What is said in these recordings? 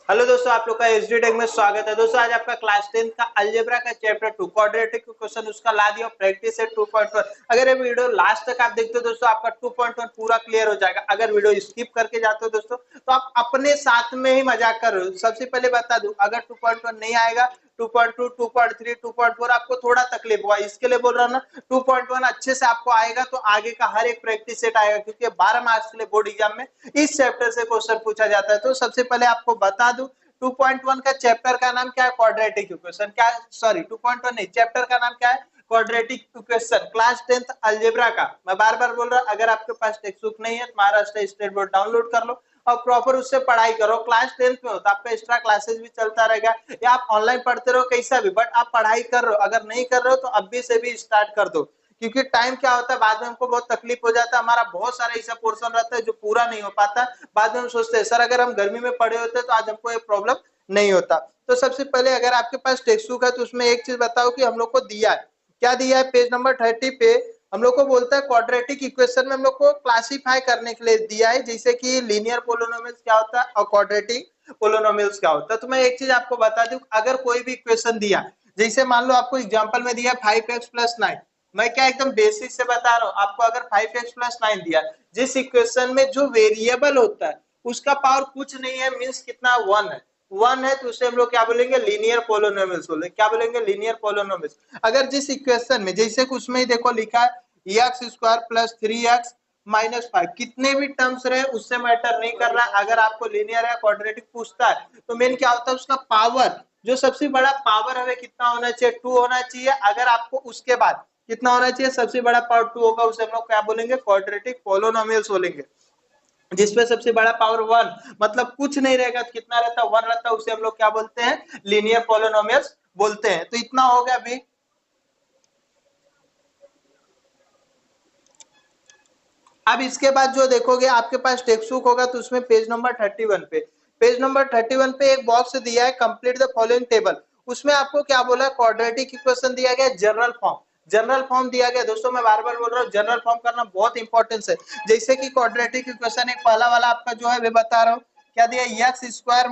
Hello दोस्तों, आप लोग का एसडी टेक में स्वागत है। दोस्तों आज आपका क्लास 10 का अलजेब्रा का चैप्टर 2 क्वाड्रेटिक क्वेश्चन उसका ला दिया प्रैक्टिस है 2.1। अगर ये वीडियो लास्ट तक आप देखते हो दोस्तों, आपका 2.1 पूरा क्लियर हो जाएगा। अगर वीडियो स्किप करके जाते हो दोस्तों तो आप अपने साथ में ही मजाक कर रहे हो। सबसे पहले बता दूं, अगर 2.1 नहीं आएगा 2.2, 2.3, 2.4 आपको थोड़ा तकलीफ हुआ, इसके लिए बोल रहा हूँ ना। 2.1 अच्छे से आपको आएगा तो आगे का हर एक प्रैक्टिस सेट आएगा, क्योंकि 12 मार्क्स के लिए बोर्ड एग्जाम में इस चैप्टर से क्वेश्चन पूछा जाता है। तो सबसे पहले आपको बता दूं 2.1 का चैप्टर का नाम क्या है, क्वाड्रेटिक इक्वेशन। क्या, सॉरी 2.1 नहीं, चैप्टर का नाम क्या है, quadratic equation, class 10th algebra का। मैं बार बार बोल रहा हूँ, अगर आपके पास टेक्स्ट बुक नहीं है तो महाराष्ट्र स्टेट बोर्ड डाउनलोड कर लो और प्रॉपर उससे पढ़ाई करो। क्लास 10th में हो तो आपका एक्स्ट्रा क्लासेस भी चलता रहेगा, या आप ऑनलाइन पढ़ते रहो कैसा भी, बट आप पढ़ाई कर रहे हो। अगर नहीं कर रहे हो तो अभी से भी स्टार्ट कर दो, क्योंकि टाइम क्या होता है, बाद में हमको बहुत तकलीफ हो जाता है। हमारा बहुत सारा ऐसा पोर्शन रहता है जो पूरा नहीं हो पाता। बाद में हम सोचते हैं सर अगर हम गर्मी में पढ़े होते तो आज हमको ये प्रॉब्लम नहीं होता। तो सबसे पहले अगर आपके पास टेक्स्ट बुक है तो उसमें एक चीज बताओ कि हम लोग को दिया है क्या, दिया है पेज नंबर 30 पे। हम लोग को बोलता है क्वाड्रेटिक इक्वेशन में हम लोग को क्लासिफाई करने के लिए दिया है, जैसे कि लीनियर पोलिनोमियल्स क्या होता है और क्वाड्रेटिक पोलिनोमियल्स क्या होता है। तो मैं एक चीज आपको बता दूं, अगर कोई भी इक्वेशन दिया, जैसे मान लो आपको एग्जांपल में दिया 5x+9, मैं क्या एकदम बेसिक से बता रहा हूँ आपको। अगर 5x+9 दिया, जिस इक्वेशन में जो वेरिएबल होता है उसका पावर कुछ नहीं है, मीन्स कितना 1 है, 1 है, तो उसे हम लोग क्या बोलेंगे, लीनियर पोलिनोमियल्स बोलेंगे। क्या बोलेंगे, लीनियर पोलिनोमियल्स। अगर जिस इक्वेशन में, जैसे कि उसमें ही देखो लिखा है x² + 3x - 5, कितने भी टर्म्स रहे उससे मैटर नहीं कर रहा। अगर आपको लीनियर या क्वाड्रेटिक पूछता है तो मेन क्या होता है, उसका पावर, जो सबसे बड़ा पावर है कितना होना चाहिए, 2 होना चाहिए। अगर आपको उसके बाद कितना होना चाहिए, सबसे बड़ा पावर 2 होगा, उसे हम लोग क्या बोलेंगे, क्वाड्रेटिक पोलिनोमियल्स बोलेंगे। जिसमें सबसे बड़ा पावर 1, मतलब कुछ नहीं रहेगा तो कितना रहता है, 1 रहता है, उसे हम लोग क्या बोलते हैं, लीनियर पोलिनोमियल्स बोलते हैं। तो इतना हो गया अभी। अब इसके बाद जो देखोगे आपके पास टेक्स्ट बुक होगा तो उसमें पेज नंबर 31 पे, पेज नंबर 31 पे एक बॉक्स दिया है, कंप्लीट द फॉलोइंग टेबल। उसमें आपको क्या बोला, क्वाड्रेटिक इक्वेशन दिया गया, जनरल फॉर्म, जनरल फॉर्म दिया गया। दोस्तों मैं बार बार बोल रहा हूँ, जनरल फॉर्म करना बहुत इंपॉर्टेंट है। जैसे कि क्वाड्रेटिक इक्वेशन एक पहला वाला आपका जो है वे बता रहा हूँ, क्या दिया, x² - 4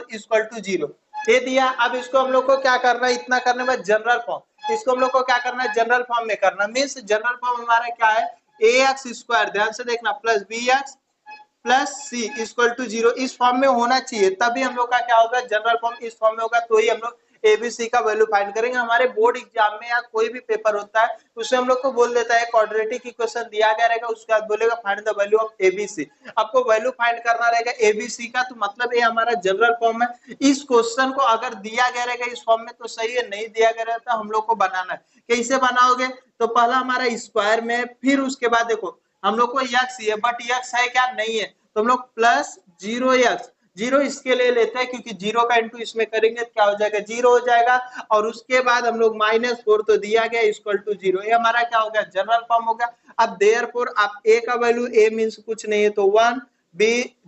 = 0, ये दिया। अब इसको हम लोग को क्या करना है, इतना करने में जनरल फॉर्म, इसको हम लोग को क्या करना है, जनरल फॉर्म में करना। मीन्स जनरल फॉर्म हमारा क्या है, ax², ध्यान से देखना, प्लस bx+c = 0, इस फॉर्म में होना चाहिए, तभी हम लोग का क्या होगा, जनरल फॉर्म इस फॉर्म में होगा तो ही हम लोग एबीसी का वैल्यू फाइंड करेंगे। हमारे बोर्ड एग्जाम में या कोई भी पेपर होता है उसमें हम लोग को बोल देता है क्वाड्रेटिक इक्वेशन दिया गया रहेगा, उसके बाद बोलेगा find the value of ABC. आपको वैल्यू फाइंड करना रहेगा एबीसी का, तो मतलब ये हमारा जनरल फॉर्म है। इस क्वेश्चन को अगर दिया गया रहेगा इस फॉर्म में तो सही है, नहीं दिया गया रहता हम लोग को बनाना है। कैसे बनाओगे, तो पहला हमारा स्क्वायर में, फिर उसके बाद देखो हम लोग को यक्स है, बट यक्स है क्या, नहीं है, तो हम लोग +0x, जीरो इसके लिए लेते हैं क्योंकि जीरो का इंटू इसमें करेंगे तो क्या हो जाएगा, जीरो हो जाएगा। और उसके बाद हम लोग -4 तो दिया गया = 0, ये हमारा क्या हो गया, जनरल फॉर्म हो गया। अब देयरफॉर आप a का वैल्यू, a मींस कुछ नहीं है तो 1, b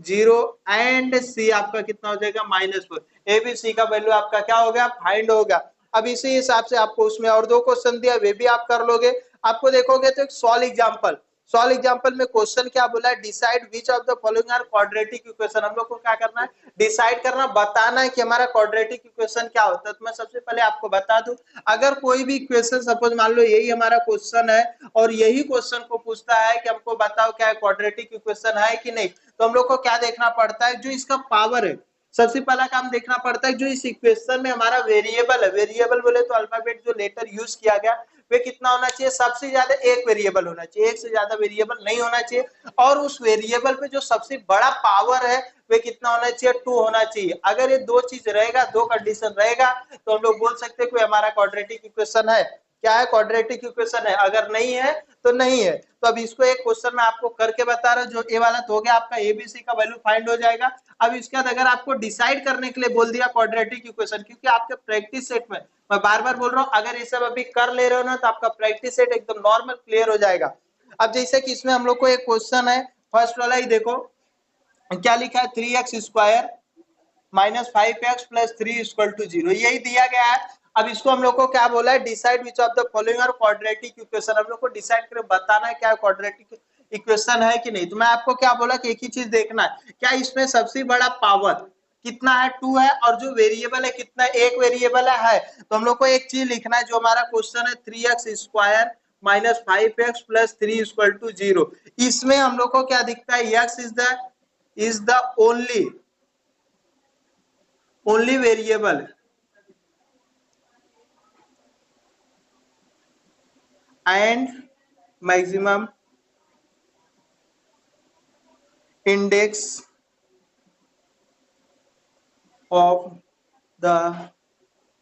0 एंड c आपका कितना हो जाएगा, -4। a b c का वैल्यू आपका क्या हो गया, फाइंड होगा। अब इसी हिसाब से आपको उसमें और 2 क्वेश्चन दिया, वे भी आप कर लोगे। आपको देखोगे तो एक सॉल्व एग्जांपल में क्वेश्चन क्या बोला है, decide which of the following are quadratic equation. हम लोग को क्या करना है, डिसाइड करना, बताना है कि हमारा क्वाड्रेटिक इक्वेशन क्या होता है। तो मैं सबसे पहले आपको बता दूं, अगर कोई भी इक्वेशन, सपोज मान लो यही हमारा क्वेश्चन है और यही क्वेश्चन को पूछता है कि हमको बताओ क्या क्वाड्रेटिक इक्वेशन है कि नहीं, तो हम लोग को क्या देखना पड़ता है, जो इसका पावर है, सबसे पहला काम देखना पड़ता है जो इस इक्वेशन में हमारा वेरिएबल है। वेरिएबल बोले तो अल्फाबेट जो लेटर यूज किया गया वे कितना होना चाहिए, सबसे ज्यादा एक वेरिएबल होना चाहिए, एक से ज्यादा वेरिएबल नहीं होना चाहिए। और उस वेरिएबल पे जो सबसे बड़ा पावर है वे कितना होना चाहिए, 2 होना चाहिए। अगर ये दो चीज रहेगा, दो कंडीशन रहेगा, तो हम लोग बोल सकते हैं कि हमारा क्वाड्रेटिक इक्वेशन है। क्या है, क्वाड्रेटिक इक्वेशन है। अगर नहीं है तो नहीं है। तो अब इसको एक क्वेश्चन में आपको करके बता रहा हूं, जो ए वाला तो हो गया आपका, एबीसी का वैल्यू फाइंड हो जाएगा। अब इसके बाद अगर आपको डिसाइड करने के लिए बोल दिया क्वाड्रेटिक इक्वेशन, क्योंकि आपके प्रैक्टिस सेट में, मैं बार बार बोल रहा हूँ, अगर ये सब अभी कर ले रहे हो ना तो आपका प्रैक्टिस सेट एकदम नॉर्मल क्लियर हो जाएगा। अब जैसे कि इसमें हम लोग को एक क्वेश्चन है, फर्स्ट वाला ही देखो क्या लिखा है, 3x² - 5x + 3 = 0, यही दिया गया है। अब इसको हम लोग को क्या बोला है, decide which of the following are quadratic equation. हम लोग को डिसाइड कर बताना है क्या क्वाड्रेटिक इक्वेशन है कि नहीं। तो मैं आपको क्या बोला कि एक ही चीज देखना है, क्या इसमें सबसे बड़ा पावर, कितना है 2 है, और जो वेरिएबल है कितना, एक वेरिएबल है। तो हम लोग को एक चीज लिखना है, जो हमारा क्वेश्चन है 3x² minus 5x plus 3 equal to 0। इसमें हम लोग को क्या दिखता है, x is the only variable and maximum index of the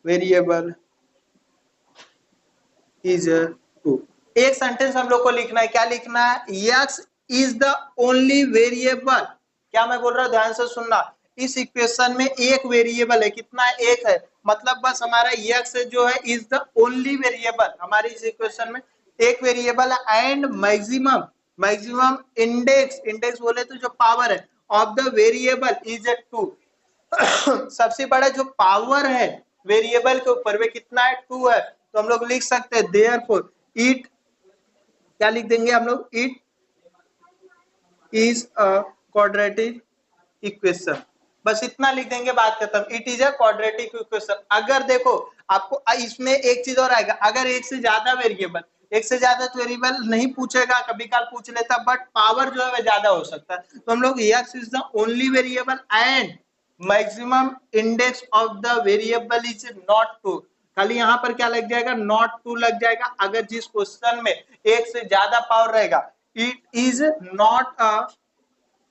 variable is 2। एक सेंटेंस हम लोग को लिखना है, क्या लिखना है, x is the only variable। क्या मैं बोल रहा हूं, ध्यान से सुनना। इस इक्वेशन में एक वेरिएबल है, कितना है, एक है, मतलब बस हमारा x जो है इज द ओनली वेरिएबल, हमारी इस इक्वेशन में एक वेरिएबल है। एंड मैक्सिमम इंडेक्स बोले तो जो पावर है ऑफ द वेरिएबल इज 2। सबसे बड़ा जो पावर है वेरिएबल के ऊपर वे कितना है, 2 है। तो हम लोग लिख सकते हैं देयरफॉर इट, क्या लिख देंगे हम लोग, it is a quadratic equation. बस इतना लिख देंगे, बात खत्म, it is a quadratic equation. अगर देखो आपको इसमें एक चीज और आएगा, अगर एक से ज्यादा वेरिएबल, एक से ज्यादा तो वेरिएबल नहीं पूछेगा, कभी काल पूछ लेता, बट पावर जो है वह ज्यादा हो सकता है। तो हम लोग x is the only variable and maximum index of the variable is not 2। खाली यहाँ पर क्या लग जाएगा, नॉट 2 लग जाएगा। अगर जिस क्वेश्चन में एक से ज्यादा पावर रहेगा, it is not a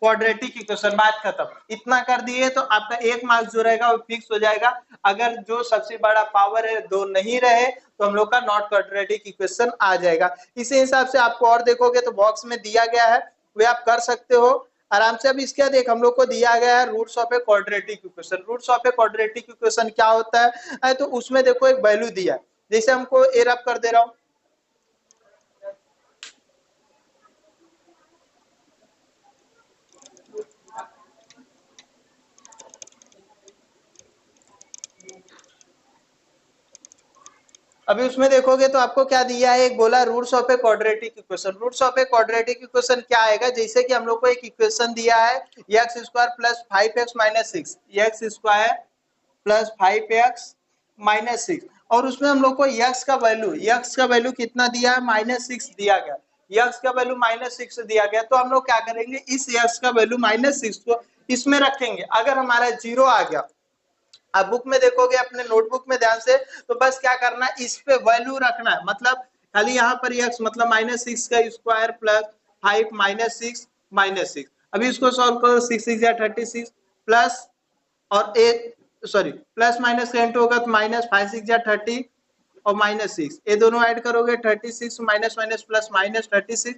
quadratic equation, बात खत्म। इतना कर दिए तो आपका एक मार्क्स जो रहेगा वो फिक्स हो जाएगा। अगर जो सबसे बड़ा पावर है 2 नहीं रहे तो हम लोग का नॉट क्वाड्रेटिक इक्वेशन आ जाएगा। इसी हिसाब से आपको और देखोगे तो बॉक्स में दिया गया है, वे आप कर सकते हो आराम से। अब इसके देख हम लोग को दिया गया है roots of a quadratic equation. Roots of a quadratic equation क्या होता है, तो उसमें देखो एक वैल्यू दिया है, जैसे हमको ए रब कर दे रहा हूं, अभी उसमें देखोगे तो आपको क्या दिया है, एक बोला roots of a quadratic equation. Roots of a quadratic equation क्या आएगा, जैसे कि हम लोग को एक इक्वेशन दिया है x² plus 5x minus 6, x² plus 5x minus 6, और उसमें हम लोग को x का वैल्यू कितना दिया है, -6 दिया गया। x का वैल्यू -6 दिया गया, तो हम लोग क्या करेंगे, इस x का वैल्यू -6 को इसमें रखेंगे। अगर हमारा 0 आ गया, आप बुक में देखोगे, अपने नोटबुक में ध्यान से, तो बस क्या करना है, इस पे वैल्यू रखना है, मतलब खाली यहाँ पर x मतलब -6 का स्क्वायर प्लस 5 -6। अभी इसको सॉल्व करो, 6 6 या 36 प्लस और प्लस माइनस कैंट होगा तो -5 6 या 30 और -6, ये दोनों ऐड करोगे 36 माइनस माइनस प्लस -36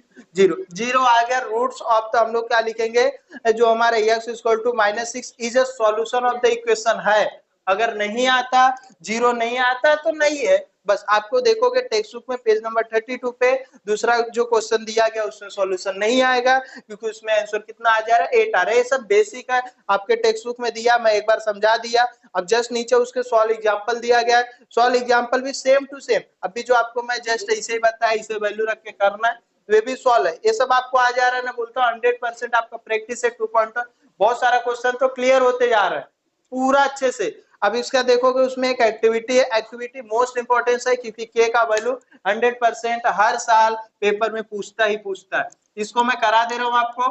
0 आ गया। रूट्स ऑफ, तो हम लोग क्या लिखेंगे, जो हमारा x equal to -6 is a solution of the equation है। अगर नहीं आता, 0 नहीं आता तो नहीं है। बस आपको देखोगे टेक्स्ट बुक में पेज नंबर 32 पे दूसरा जो क्वेश्चन दिया गया उसमें सॉल्यूशन नहीं आएगा, क्योंकि उसमें आंसर कितना आ जा रहा है, 8 आ रहा है। ये सब बेसिक है, आपके टेक्स्ट बुक में दिया, मैं एक बार समझा दिया। अब जस्ट नीचे उसके सॉल्व एग्जांपल दिया गया है, सॉल्व एग्जांपल भी सेम टू सेम। अभी जो आपको मैं जस्ट ऐसे ही बताया, इसे वैल्यू रख के करना है, वे भी सॉल्व है। ये सब आपको आ जा रहा है, मैं बोलता हूँ 100% आपका प्रैक्टिस है 2 पॉइंट। बहुत सारा क्वेश्चन तो क्लियर होते जा रहा है पूरा अच्छे से। अब इसका देखोगे उसमें एक एक्टिविटी है, एक्टिविटी मोस्ट इंपॉर्टेंस है, क्योंकि के का वैल्यू 100% हर साल पेपर में पूछता है। इसको मैं करा दे रहा हूँ आपको।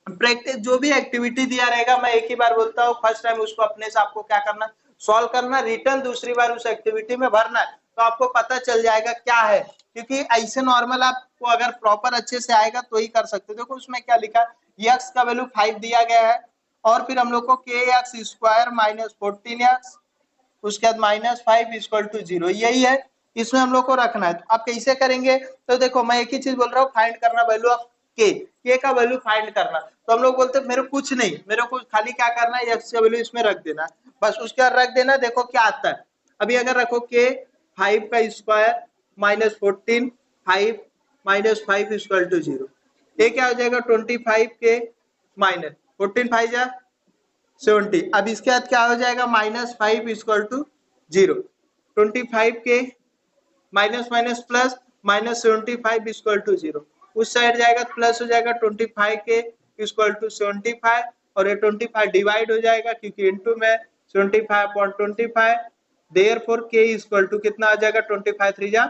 प्रैक्टिस जो भी एक्टिविटी दिया रहेगा, मैं एक ही बार बोलता हूँ, फर्स्ट टाइम उसको अपने से आपको क्या करना, सॉल्व करना, रिटर्न दूसरी बार उस एक्टिविटी में भरना है, तो आपको पता चल जाएगा क्या है। क्योंकि ऐसे नॉर्मल आपको अगर प्रॉपर अच्छे से आएगा तो ही कर सकते हो। देखो उसमें क्या लिखा, x का वैल्यू 5 दिया गया है, और फिर हम लोग को kx² माइनस 14x, उसके बाद -5 इक्वल टू 0, यही है, इसमें हम लोग को रखना है। तो आप कैसे करेंगे, तो देखो मैं एक ही चीज बोल रहा हूँ, फाइंड करना वैल्यू ऑफ के का वैल्यू फाइंड करना। तो हम लोग बोलते हैं मेरे कुछ नहीं, मेरे को खाली क्या करना है, x का वैल्यू इसमें रख देना, बस उसके बाद रख देना, देखो क्या आता है। अभी अगर रखो के 5 का स्क्वायर माइनस 14, 5 -5 इक्वल टू 0, ये क्या हो जाएगा, 25 के माइनस 14 5 जा 70। अब इसके बाद क्या हो जाएगा, -5 इक्वल टू 0, 25 के minus minus plus -75 equal to 0, उस साइड जाएगा तो प्लस हो जाएगा, 25 के इक्वल टू 75 और ये 25 डिवाइड हो जाएगा क्योंकि इंटू में 25/25, देयरफॉर k इक्वल टू कितना आ जाएगा 25 3 जा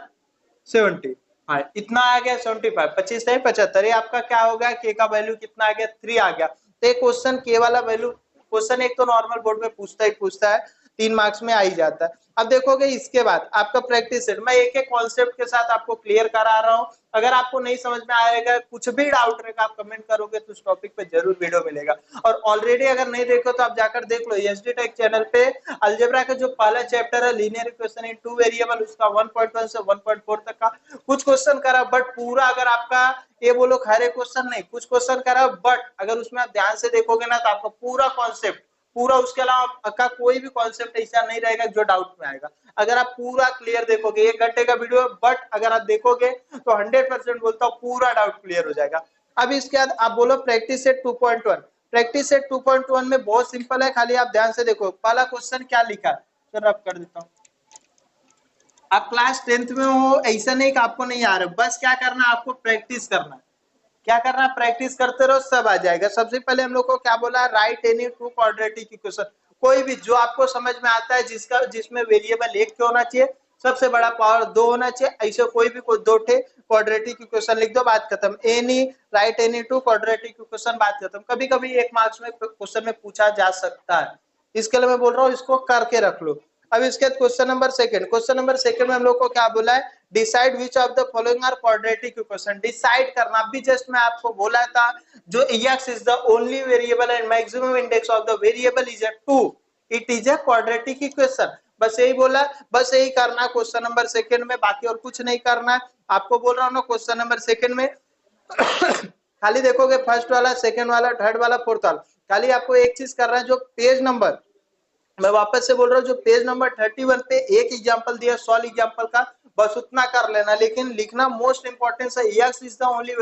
70। हाँ इतना आ गया 75, 25 से 75, ये आपका क्या हो गया k का वैल्यू कितना आ गया 3 आ गया। तो एक क्वेश्चन k वाला वैल्यू क्वेश्चन एक तो नॉर्मल बोर्ड में पूछता है 3 मार्क्स में आ ही जाता है। अब देखोगे इसके बाद आपका प्रैक्टिस सेट, मैं एक एक कॉन्सेप्ट के साथ आपको क्लियर करा रहा हूँ। अगर आपको नहीं समझ में आएगा, कुछ भी डाउट रहेगा, आप कमेंट करोगे तो उस टॉपिक पे जरूर वीडियो मिलेगा। और ऑलरेडी अगर नहीं देखो तो आप जाकर देख लो एसडी टेक चैनल पे अलजेब्रा का जो पहला चैप्टर है linear equation in two variable, उसका 1.1 से 1.4 तक का कुछ क्वेश्चन करा। बट पूरा अगर आपका ये बोलो खैर क्वेश्चन नहीं, कुछ क्वेश्चन करा, बट अगर उसमें आप ध्यान से देखोगे ना तो आपको पूरा कॉन्सेप्ट, पूरा उसके अलावा का कोई भी कॉन्सेप्ट ऐसा नहीं रहेगा जो डाउट में आएगा। अगर आप पूरा क्लियर देखोगे, 1 घंटे का वीडियो, बट अगर आप देखोगे तो 100% बोलता हूँ पूरा डाउट क्लियर हो जाएगा। अब इसके बाद आप बोलो प्रैक्टिस सेट 2.1। प्रैक्टिस सेट 2.1 में बहुत सिंपल है, खाली आप ध्यान से देखो। पहला क्वेश्चन क्या लिखा है, सर रब कर देता हूँ। आप क्लास 10th में हो, ऐसा नहीं कि आपको नहीं आ रहा, बस क्या करना है आपको प्रैक्टिस करना है। क्या करना, प्रैक्टिस करते रहो, सब आ जाएगा। सबसे पहले हम लोग को क्या बोला, right any two quadratic equation, कोई भी जो आपको समझ में आता है जिसमें वेरिएबल एक क्यों होना चाहिए, सबसे बड़ा पावर 2 होना चाहिए, ऐसे कोई भी कोई 2 ठे क्वाड्रेटिक इक्वेशन लिख दो, बात खत्म। Any right any two quadratic equation, बात खत्म। कभी कभी 1 मार्क्स में क्वेश्चन में पूछा जा सकता है, इसके लिए मैं बोल रहा हूँ इसको करके रख लो। अब इसके बाद क्वेश्चन नंबर सेकंड में हम लोग को क्या बोला है, decide which of the following are quadratic equation. डिसाइड करना, अभी जस्ट मैं आपको बोला था जो x is the only variable and maximum index of the variable is 2, it is a quadratic equation. बस यही बोला, बस यही करना क्वेश्चन नंबर सेकंड में, बाकी और कुछ नहीं करना है। आपको बोल रहा हूँ ना क्वेश्चन नंबर सेकंड में खाली देखोगे फर्स्ट वाला, सेकंड वाला, थर्ड वाला, फोर्थ वाला, खाली आपको एक चीज करना है, जो पेज नंबर, मैं वापस से बोल रहा हूँ, जो पेज नंबर 31 पे एक एग्जांपल दिया सॉल्व एग्जांपल का, बस उतना कर लेना। लेकिन लिखना मोस्ट इंपॉर्टेंट है, x इज द ओनली,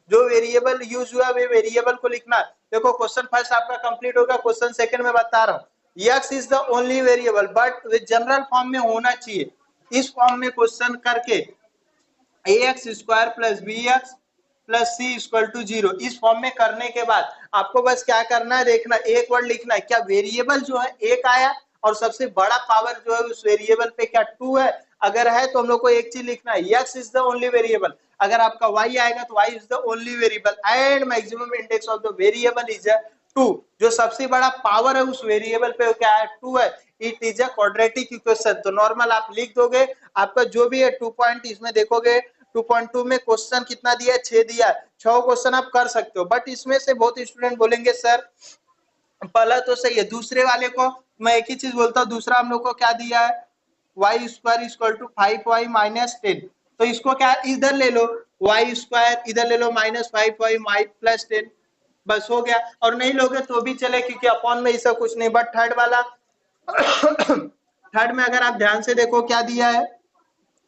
जो वेरिएबल यूज हुआ वे वेरिएबल को लिखना। देखो क्वेश्चन फर्स्ट आपका कंप्लीट होगा, क्वेश्चन सेकंड में बता रहा हूँ x is the only variable, but वे जनरल फॉर्म में होना चाहिए। इस फॉर्म में क्वेश्चन करके ax² plus bx plus c equal to 0, इस फॉर्म में करने के बाद आपको बस क्या करना है, देखना, एक वर्ड लिखना है, क्या वेरिएबल जो है एक आया और सबसे बड़ा पावर जो है उस वेरिएबल पे क्या 2 है। अगर है तो हम लोग को एक चीज लिखना है, x is the only variable. अगर आपका y आएगा तो y is the only variable and maximum index of the variable is 2, जो सबसे बड़ा पावर है उस वेरिएबल पे क्या है 2 है, it is a quadratic equation. तो नॉर्मल आप लिख दोगे, आपका जो भी है 2 पॉइंट, इसमें देखोगे 2.2 में क्वेश्चन कितना दिया है, 6 दिया है, 6 क्वेश्चन आप कर सकते हो। बट इसमें से बहुत स्टूडेंट बोलेंगे सर पहला तो सही है, दूसरे वाले को मैं एक ही चीज बोलता हूँ, दूसरा हम लोग को क्या दिया है, y² equal to 5y minus 10, तो इसको क्या इधर ले लो, y² इधर ले लो माइनस 5y प्लस 10, बस हो गया। और नहीं लोगे तो भी चले, क्योंकि अपॉन में ऐसा कुछ नहीं। बट थर्ड वाला थर्ड में अगर आप ध्यान से देखो क्या दिया है,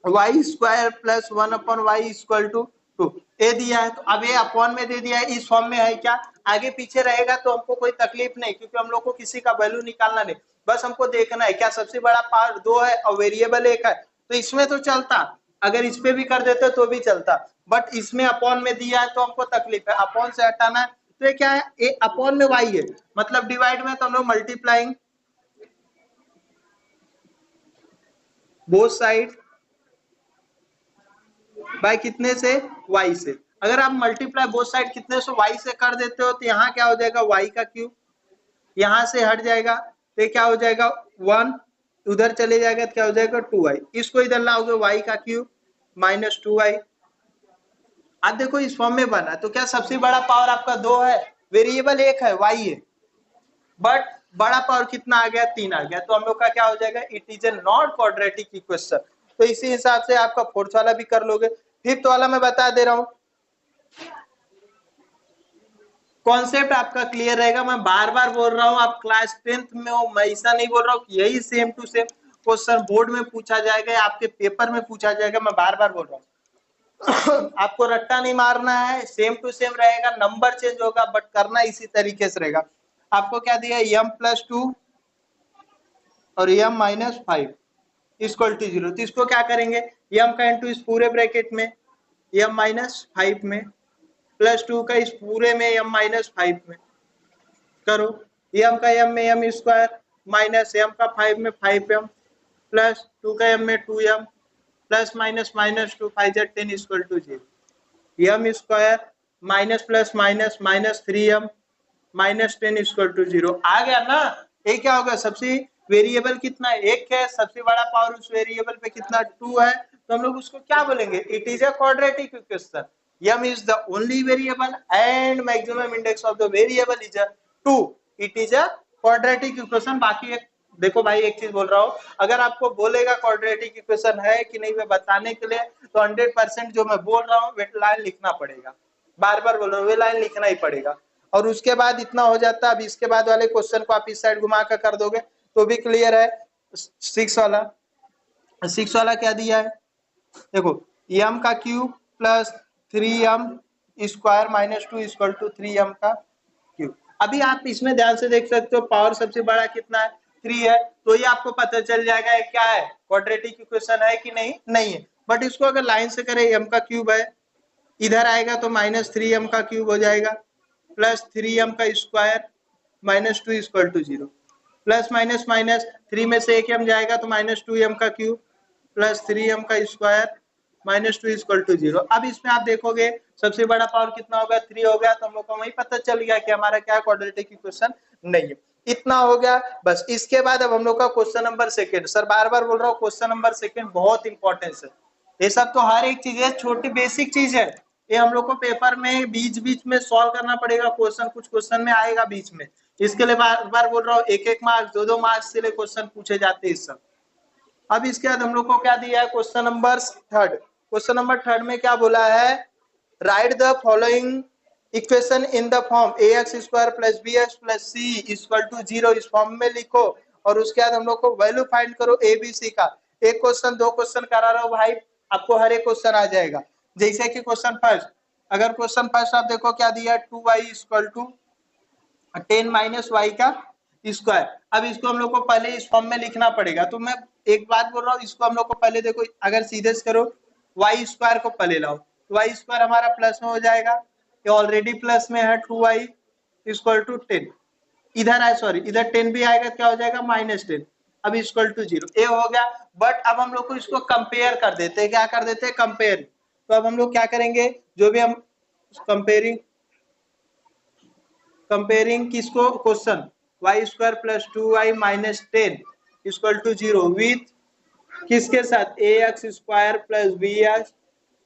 y² plus 1/y equal to 2, ये दिया है। तो अब ये अपॉन में दे दिया है, इस फॉर्म में है, क्या आगे पीछे रहेगा तो हमको कोई तकलीफ नहीं, क्योंकि हम लोग को किसी का वैल्यू निकालना नहीं, बस हमको देखना है क्या सबसे बड़ा पार्ट 2 है और वेरिएबल 1 है, तो इसमें तो चलता, अगर इस पे भी कर देते तो भी चलता, बट इसमें अपॉन में दिया है तो हमको तकलीफ है, अपॉन से हटाना है। तो ये क्या है, ये अपॉन में y है, मतलब डिवाइड में तो हम लोग मल्टीप्लाइंग बोथ साइड बाय कितने से, y से। अगर आप मल्टीप्लाई बोथ साइड कितने से, y से कर देते हो, तो यहाँ क्या हो जाएगा, y का क्यूब, यहाँ से हट जाएगा तो क्या हो जाएगा 1, उधर चले जाएगा तो क्या हो जाएगा 2y, इसको इधर लाओगे y का क्यूब माइनस 2y। अब देखो इस फॉर्म में बना, तो क्या सबसे बड़ा पावर आपका 2 है, वेरिएबल 1 है, y है, बट बड़ा पावर कितना आ गया, 3 आ गया, तो हम लोग का क्या हो जाएगा, it is a not quadratic equation. तो इसी हिसाब से आपका फोर्थ वाला भी कर लोगे। फिफ्थ वाला मैं बता दे रहा हूं, कॉन्सेप्ट आपका क्लियर रहेगा। मैं बार बार बोल रहा हूं, आप क्लास 10th में हो, मैं ऐसा नहीं बोल रहा हूं कि यही same to same question board में पूछा जाएगा या आपके पेपर में पूछा जाएगा, मैं बार बार बोल रहा हूँ आपको रट्टा नहीं मारना है, सेम टू सेम रहेगा, नंबर चेंज होगा बट करना इसी तरीके से रहेगा। आपको क्या दिया, m+2 और m-5 इक्वल टू 0, तो इसको क्या करेंगे, m का इंटू इस पूरे ब्रैकेट में m-5 में प्लस 2 का इस पूरे में m-5 में, करो, m का m में m स्क्वायर माइनस m का 5 में 5m प्लस 2 का m में 2m प्लस माइनस माइनस 2 5 जा 10 equal to 0, m square minus plus minus minus 3m minus 10 equal to 0 आ गया ना। ये क्या होगा, सबसे वेरिएबल कितना है, एक है, सबसे बड़ा पावर उस वेरिएबल पे कितना 2 है, तो हम लोग उसको क्या बोलेंगे, it is a quadratic equation. m is the only variable and maximum index of the variable is a 2, it is a quadratic equation। बाकी एक देखो भाई, एक चीज बोल रहा हूँ, अगर आपको बोलेगा क्वाड्रेटिक इक्वेशन है कि नहीं, मैं बताने के लिए तो 100% जो मैं बोल रहा हूँ वे लाइन लिखना पड़ेगा, बार बार बोल रहा हूँ, वे लाइन लिखना ही पड़ेगा। और उसके बाद इतना हो जाता है। अब इसके बाद वाले क्वेश्चन को आप इस साइड घुमा कर दोगे तो भी क्लियर है। 6 वाला क्या दिया है, देखो m का cube plus 3m square minus 2 equal to 3m का क्यूब। अभी आप इसमें ध्यान से देख सकते हो, पावर सबसे बड़ा कितना है, 3 है, तो ये आपको पता चल जाएगा ये क्या है, क्वाड्रेटिक इक्वेशन है कि नहीं, नहीं है। बट इसको अगर लाइन से करें, m का क्यूब है, इधर आएगा तो माइनस 3m का क्यूब हो जाएगा प्लस 3m का square minus 2 equal to 0 plus minus minus 3 में से एक m जाएगा तो माइनस 2m का क्यूब प्लस 3m का स्क्वायर माइनस 2 इक्वल टू 0। अब इसमें आप देखोगे सबसे बड़ा पावर कितना होगा, 3 हो गया, तो हम लोग को वही पता चल गया कि हमारा क्या क्वाड्रेटिक इक्वेशन नहीं है। इतना हो गया बस। इसके बाद अब हम लोग का क्वेश्चन नंबर सेकंड। सर बार बार बोल रहा हूँ, क्वेश्चन नंबर सेकंड बहुत इंपॉर्टेंट है। ये सब तो हर एक चीज है, छोटी बेसिक चीज है, ये हम लोग को पेपर में बीच बीच में सॉल्व करना पड़ेगा क्वेश्चन, कुछ क्वेश्चन में आएगा बीच में, इसके लिए बार बार बोल रहा हूँ, एक एक मार्क्स दो दो मार्क्स से क्वेश्चन पूछे जाते हैं इस सब। अब इसके बाद हम लोग को क्या दिया है, question number third. Question number third में क्या बोला है, write the following equation in the form ax square plus bx plus c equal to 0, इस फॉर्म में लिखो और उसके बाद हम लोग को वैल्यू फाइंड करो ए बी सी का। एक क्वेश्चन दो क्वेश्चन करा रहा हूं भाई, आपको हर एक क्वेश्चन आ जाएगा। जैसे कि क्वेश्चन फर्स्ट, अगर क्वेश्चन फर्स्ट आप देखो क्या दिया, 2y equal to 10 minus y का स्क्वायर। अब इसको हम लोग को पहले इस फॉर्म में लिखना पड़ेगा, तो मैं एक बात बोल रहा हूँ, इसको हम लोग को पहले देखो, अगर सीधे से करो वाई स्क्वायर को पहले लाओ, वाई स्क्वायर हमारा प्लस में हो जाएगा, ये ऑलरेडी प्लस में है, 2y इक्वल टू 10, इधर है सॉरी इधर 10 भी आएगा, क्या हो जाएगा माइनस 10, अब इक्वल टू 0, ये हो गया। बट अब हम लोग को इसको कंपेयर कर देते हैं, क्या कर देते हैं, कंपेयर। तो अब हम लोग क्या करेंगे, जो भी हम कंपेयरिंग किसको, question y square plus 2y minus 10 equal to 0 with किसके साथ, ax square plus bx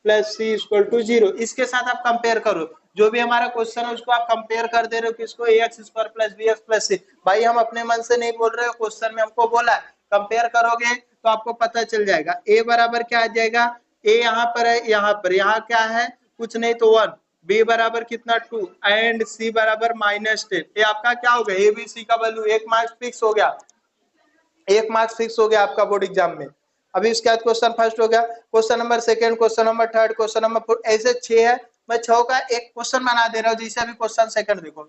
plus c equal to 0, इसके साथ आप कंपेयर करो। जो भी हमारा क्वेश्चन है उसको आप कंपेयर कर दे रहे हो किसको, ax square plus bx plus c। भाई हम अपने मन से नहीं बोल रहे हो, क्वेश्चन में हमको बोला है, कंपेयर करोगे तो आपको पता चल जाएगा। a बराबर क्या आ जाएगा, a यहाँ पर है, यहाँ पर, यहाँ क्या है कुछ नहीं तो 1, b बराबर कितना 2 एंड c बराबर माइनस 10। ये आपका क्या हो गया, ए बी सी का वैल्यू, एक मार्क्स फिक्स हो गया, एक मार्क्स फिक्स हो गया आपका बोर्ड एग्जाम में। अभी इसके बाद क्वेश्चन फर्स्ट हो गया, question number second, question number third, question number fourth, ऐसे 6 है। मैं 6 का एक क्वेश्चन बना दे रहा हूँ, जैसे अभी क्वेश्चन सेकंड देखो,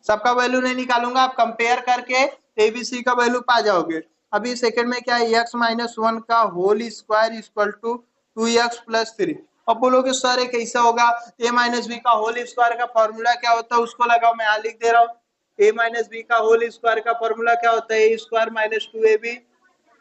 सबका वैल्यू नहीं निकालूंगा, आप कंपेयर करके एबीसी का वैल्यू पा जाओगे। अभी सेकंड में क्या है, x माइनस 1 का whole square equal to 2x plus 3। अब बोलोगे सर ये कैसा होगा, a माइनस बी का होल स्क्वायर का फॉर्मूला क्या होता है उसको लगाओ, मैं यहाँ लिख दे रहा हूँ, a माइनस बी का होल स्क्वायर का फॉर्मूला क्या होता है, a square minus 2ab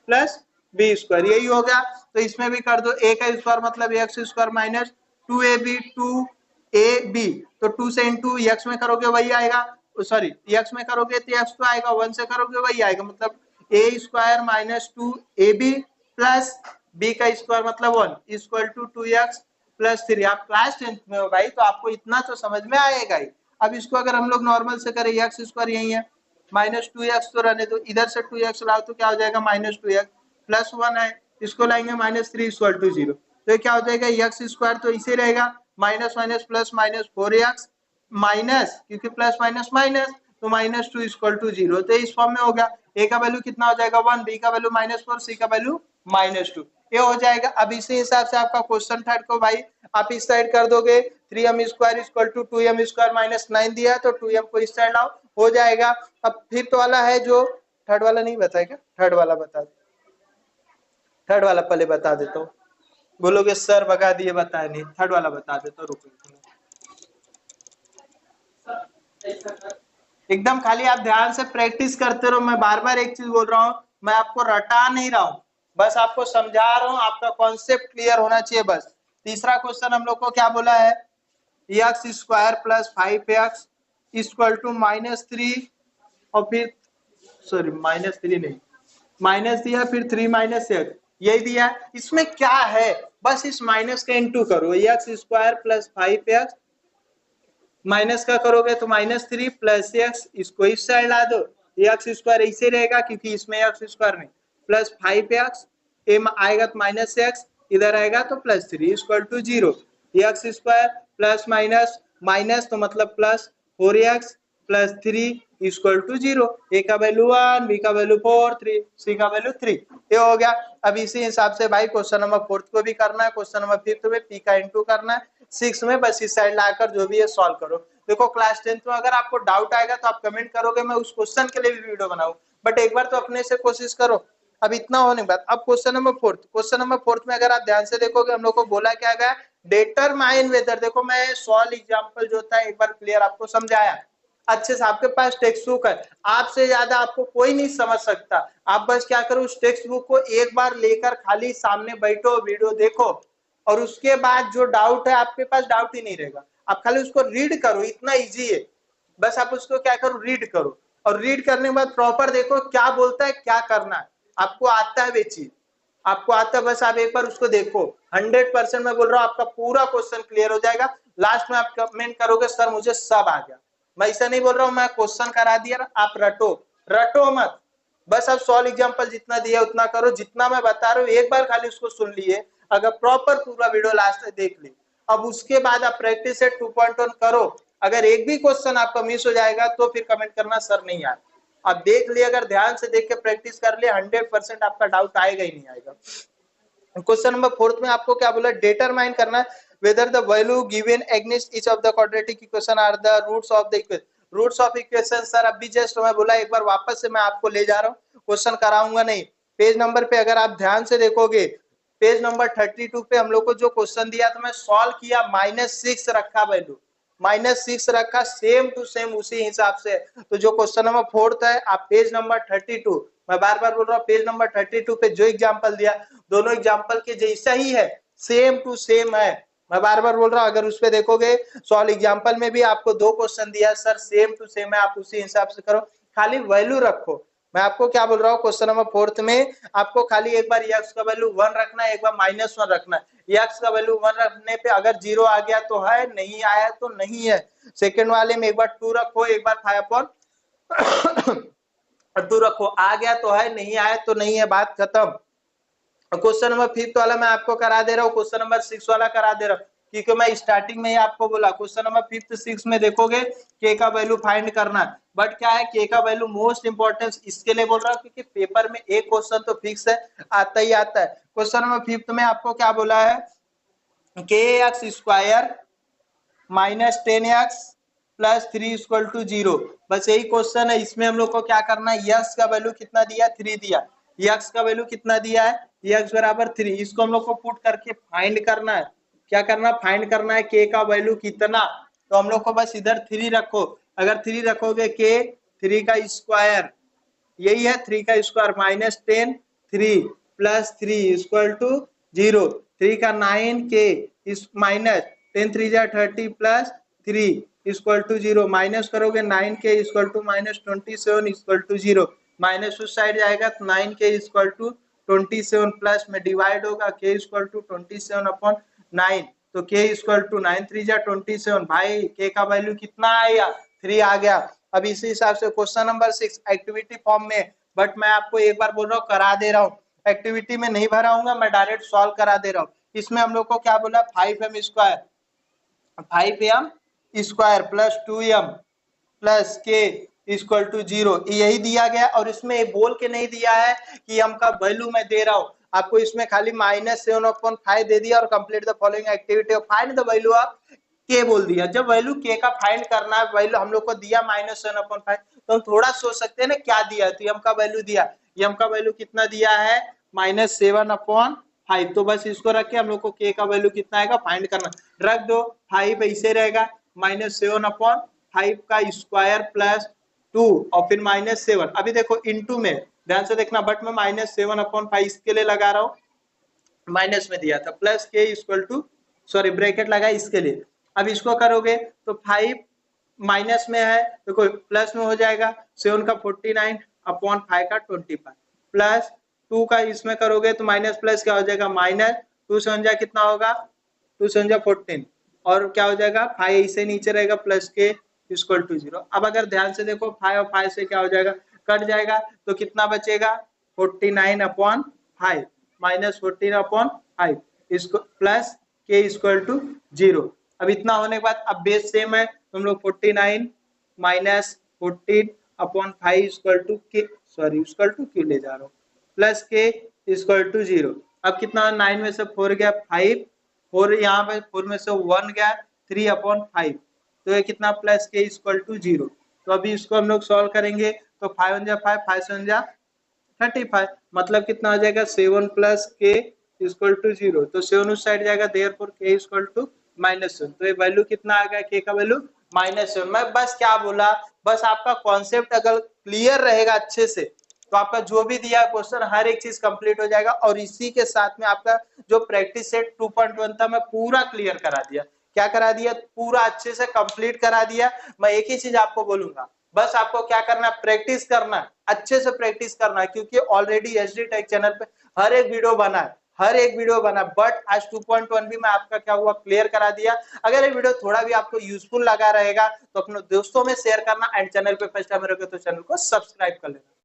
plus b square, यही हो गया। तो इसमें भी कर दो, a का स्क्वायर मतलब x square minus 2ab 2ab, तो 2 से इंटू x में करोगे वही आएगा, सॉरी x में करोगे तो x तो आएगा, 1 से करोगे वही आएगा, मतलब a square minus 2ab plus b का स्क्वायर मतलब 1 इक्वल टू 2x प्लस 3। आप क्लास 10th में हो भाई, तो आपको इतना तो समझ में आएगा ही। अब इसको अगर हम लोग नॉर्मल से करें, x स्क्वायर यही है, माइनस 2x तो रहने दो, इधर से 2x लाओ तो क्या हो जाएगा माइनस 2x प्लस 1 है, इसको लाएंगे माइनस 3 इक्वल टू 0, तो ये क्या हो जाएगा, x स्क्वायर तो इसे रहेगा, minus minus plus minus 4x minus, क्योंकि प्लस माइनस माइनस तो माइनस 2 इक्वल टू 0, तो इस फॉर्म में हो गया। a का वैल्यू कितना हो जाएगा 1, b का वैल्यू माइनस 4, c का वैल्यू माइनस 2, ये हो जाएगा। अब इसी हिसाब से आपका क्वेश्चन थर्ड को भाई आप इस साइड कर दोगे, 3m square equal to 2m स्क्वायर माइनस 9 दिया है, तो 2m को इस साइड लाओ, हो जाएगा। अब फिफ्थ वाला है जो, थर्ड वाला नहीं बताएगा, थर्ड वाला बता दे, थर्ड वाला पहले बता देता हूँ, बोलोगे सर बता दिए, बताया नहीं, थर्ड वाला बता देता हूँ, रुको। एकदम खाली आप ध्यान से प्रैक्टिस करते रहो। मैं बार बार एक चीज बोल रहा हूँ, मैं आपको रटा नहीं रहा हूँ, बस आपको समझा रहा हूँ, आपका कॉन्सेप्ट क्लियर होना चाहिए बस। तीसरा क्वेश्चन हम लोग को क्या बोला है, x square plus 5x equal to -3, और फिर सॉरी -3 नहीं, माइनस दिया, फिर 3 माइनस एक्स, यही दिया। इसमें क्या है, बस इस माइनस का इंटू करो, x square plus 5x, minus का करोगे तो -3 प्लस एक्स, इसको इस साइड ला दो, एक्स स्क्वायर ऐसे रहेगा क्योंकि इसमें एक्स स्क्वायर नहीं, प्लस 5x, एम आएगा तो -x, इधर आएगा तो +3 equal to 0। X square plus minus minus तो मतलब plus 4x plus 3 equal to 0। A का वैल्यू 1, बी का वैल्यू 4, 3, सी का वैल्यू 3, ये हो गया। अब इसी हिसाब से भाई क्वेश्चन नंबर 4 को भी करना है, क्वेश्चन नंबर 5 में पी का इंटू करना है, 6 में बस इस साइड लाकर जो भी है सॉल्व करो। देखो क्लास 10 में अगर आपको डाउट आएगा तो आप कमेंट करोगे, मैं उस क्वेश्चन के लिए भी वीडियो बनाऊं, बट एक बार तो अपने से कोशिश करो। अब इतना होने के बाद अब क्वेश्चन नंबर 4, क्वेश्चन नंबर 4 में अगर आप ध्यान से देखोगे हम लोग को बोला क्या गया, डिटरमाइन वेदर। देखो मैं सॉल्व एग्जांपल जो था एक बार क्लियर आपको समझाया अच्छे से, आपके पास टेक्स्ट बुक है, आपसे ज्यादा आपको कोई नहीं समझ सकता। आप बस क्या करो, उस टेक्स्ट बुक को एक बार लेकर खाली सामने बैठो, वीडियो देखो, और उसके बाद जो डाउट है आपके पास डाउट ही नहीं रहेगा, आप खाली उसको रीड करो, इतना इजी है। बस आप उसको क्या करो, रीड करो, और रीड करने के बाद प्रॉपर देखो क्या बोलता है, क्या करना है, आपको आता है वे चीज, आपको आता है, बस आप एक बार उसको देखो। 100% मैं बोल रहा हूँ आपका पूरा क्वेश्चन क्लियर हो जाएगा। लास्ट में आप कमेंट करोगे सर मुझे सब आ गया। मैं ऐसा नहीं बोल रहा हूँ मैं क्वेश्चन करा दिया, आप रटो, रटो मत, बस आप सॉल्व एग्जांपल जितना दिया उतना करो, जितना मैं बता रहा हूँ एक बार खाली उसको सुन लिए, अगर प्रॉपर पूरा वीडियो लास्ट तक देख ली, अब उसके बाद आप प्रैक्टिस सेट 2.1 करो। अगर एक भी क्वेश्चन आपका मिस हो जाएगा तो फिर कमेंट करना सर नहीं आया, आप देख लिए, अगर ध्यान से देख के प्रैक्टिस कर लिए 100% आपका डाउट आएगा ही नहीं आएगा। क्वेश्चन नंबर 4 में आपको क्या बोला, डिटरमाइन करना है whether the value given against each of the quadratic equation are the roots of the equation। Roots of equation sir अभी जस्ट मैं बोला, एक बार वापस से मैं आपको ले जा रहा हूँ, क्वेश्चन कराऊंगा नहीं। पेज नंबर पे अगर आप ध्यान से देखोगे, पेज नंबर 32 पे हम लोग को जो क्वेश्चन दिया तो मैं सॉल्व किया, -6 रखा वैल्यू, -6 रखा, सेम टू सेम उसी हिसाब से। तो जो क्वेश्चन नंबर 4 है आप पेज नंबर 32, मैं बार बार बोल रहा हूँ पेज नंबर 32 पे जो एग्जाम्पल दिया दोनों एग्जाम्पल के जैसा ही है, सेम टू सेम है। मैं बार बार बोल रहा हूँ अगर उस पे देखोगे सॉल्व एग्जाम्पल में भी आपको 2 क्वेश्चन दिया सर, सेम टू सेम है, आप उसी हिसाब से करो, खाली वैल्यू रखो। मैं आपको क्या बोल रहा हूँ, क्वेश्चन नंबर 4 में आपको खाली एक बार एक्स का वैल्यू 1 रखना है, एक बार -1 रखना है। एक्स का वैल्यू 1 रखने पे अगर 0 आ गया तो है, नहीं आया तो नहीं है। सेकंड वाले में एक बार 2 रखो, एक बार 5/2 रखो, आ गया तो है, नहीं आया तो नहीं है, बात खत्म। क्वेश्चन नंबर 5 वाला मैं आपको करा दे रहा हूँ, क्वेश्चन नंबर 6 वाला करा दे रहा हूँ, क्योंकि मैं स्टार्टिंग में ही आपको बोला क्वेश्चन नंबर 5, 6 में देखोगे के का वैल्यू फाइंड करना है, बट क्या है के का वैल्यू मोस्ट इंपॉर्टेंस इसके लिए बोल रहा हूँ क्योंकि पेपर में एक क्वेश्चन तो फिक्स है, आता ही आता है। क्वेश्चन नंबर 5 में आपको क्या बोला है, के x square -10x plus 3 equal to 0, बस यही क्वेश्चन है। इसमें हम लोग को क्या करना है, यक्स का वैल्यू कितना दिया, 3 दिया, यक्स का वैल्यू कितना दिया है, यक्स बराबर 3, इसको हम लोग को पुट करके फाइंड करना है। क्या करना, फाइंड करना है के का वैल्यू कितना, तो हम लोग को बस इधर 3 रखो, अगर 3 रखोगे के 3 का स्क्वायर, यही है 3 का स्क्वायर -10, 3 प्लस 3 इक्वल टू 0, 3 का 9 के माइनस 10 3 जा 30 प्लस 3 इक्वल टू 0, माइनस करोगे 9 k equal to -27 equal to 0, minus उस साइड जाएगा तो 9 के इक्वल टू 27 प्लस में डिवाइड होगा के इक्वल टू 27/9, तो के इक्वल टू 9 3 जा 27, भाई के का वैल्यू कितना आया, 3 आ गया। अब इसी हिसाब से क्वेश्चन नंबर 6 एक्टिविटी फॉर्म में, बट मैं आपको एक बार बोल रहा हूँ करा दे रहा हूँ, एक्टिविटी में नहीं भराऊंगा, मैं डायरेक्ट सॉल्व करा दे रहा हूँ। इसमें हम लोग को क्या बोला, 5m square, 5m square plus 2m plus के इक्वल टू 0, यही दिया गया। और इसमें बोल के नहीं दिया है कि m का वैल्यू मैं दे रहा हूँ आपको, इसमें खाली -7/5 दे दिया और कंप्लीट द फॉलोइंग एक्टिविटी और फाइंड द वैल्यू ऑफ के बोल दिया। जब वैल्यू के का फाइंड करना है, वैल्यू हम लोग को दिया -7/5, तो हम थोड़ा सोच सकते हैं ना क्या दिया, तो m का वैल्यू दिया, m का वैल्यू कितना दिया है -7/5, तो बस इसको रख के हम लोग को के का वैल्यू कितना आएगा फाइंड करना, रख दो, 5 ऐसे रहेगा, -7/5 का स्क्वायर प्लस 2 और फिर -7। अभी देखो इनटू में ध्यान से देखना, बट मैं -7/5 इसके लिए लगा रहा हूँ, माइनस में दिया था, प्लस के इक्वल टू, सॉरी ब्रैकेट लगा इसके लिए। अब इसको करोगे तो 5 माइनस में है, देखो प्लस में हो जाएगा, 7 का 49/5 का 25, प्लस 2 का इसमें करोगे तो माइनस प्लस क्या हो जाएगा, माइनस 2 से जा कितना होगा, 2 से 14, और क्या हो जाएगा 5 इसे नीचे रहेगा, प्लस के इक्वल टू 0। अब अगर ध्यान से देखो 5 और 5 से क्या हो जाएगा, कट जाएगा, तो कितना बचेगा 49/5 माइनस 14/5 इसको प्लस के इक्वल टू 0। अब इतना होने के बाद अब बेस सेम है, तुम लोग 49 माइनस 14/5 इक्वल टू के, सॉरी इक्वल टू क्यों ले जा रहा हूँ, प्लस के इक्वल टू 0। अब कितना 9 में से 4 गया 5, और यहाँ पे 4 में से 1 गया 3/5, तो ये कितना प्लस के इक्वल टू 0। तो अभी इसको हम लोग सॉल्व करेंगे तो 5 1 जा 5, 5 से 1 जा 35, मतलब कितना हो जाएगा 7 प्लस के इक्वल टू 0। तो 7 उस साइड जाएगा, देयरफॉर के इक्वल टू -7। तो ये वैल्यू कितना आ गया, के का वैल्यू -7। मैं बस क्या बोला, बस आपका कॉन्सेप्ट अगर क्लियर रहेगा अच्छे से तो आपका जो भी दिया क्वेश्चन हर एक चीज कंप्लीट हो जाएगा। और इसी के साथ में आपका जो प्रैक्टिस सेट 2.1 था मैं पूरा क्लियर करा दिया। क्या करा दिया, पूरा अच्छे से कंप्लीट करा दिया। मैं एक ही चीज आपको बोलूंगा, बस आपको क्या करना है, प्रैक्टिस करना है, अच्छे से प्रैक्टिस करना है, क्योंकि ऑलरेडी एचडी टेक चैनल पे हर एक वीडियो बना है, हर एक वीडियो बना, बट आज 2.1 भी मैं आपका क्या हुआ क्लियर करा दिया। अगर ये वीडियो थोड़ा भी आपको यूजफुल लगा रहेगा तो अपने दोस्तों में शेयर करना, एंड चैनल पे फर्स्ट टाइम रहोगे तो चैनल को सब्सक्राइब कर लेना।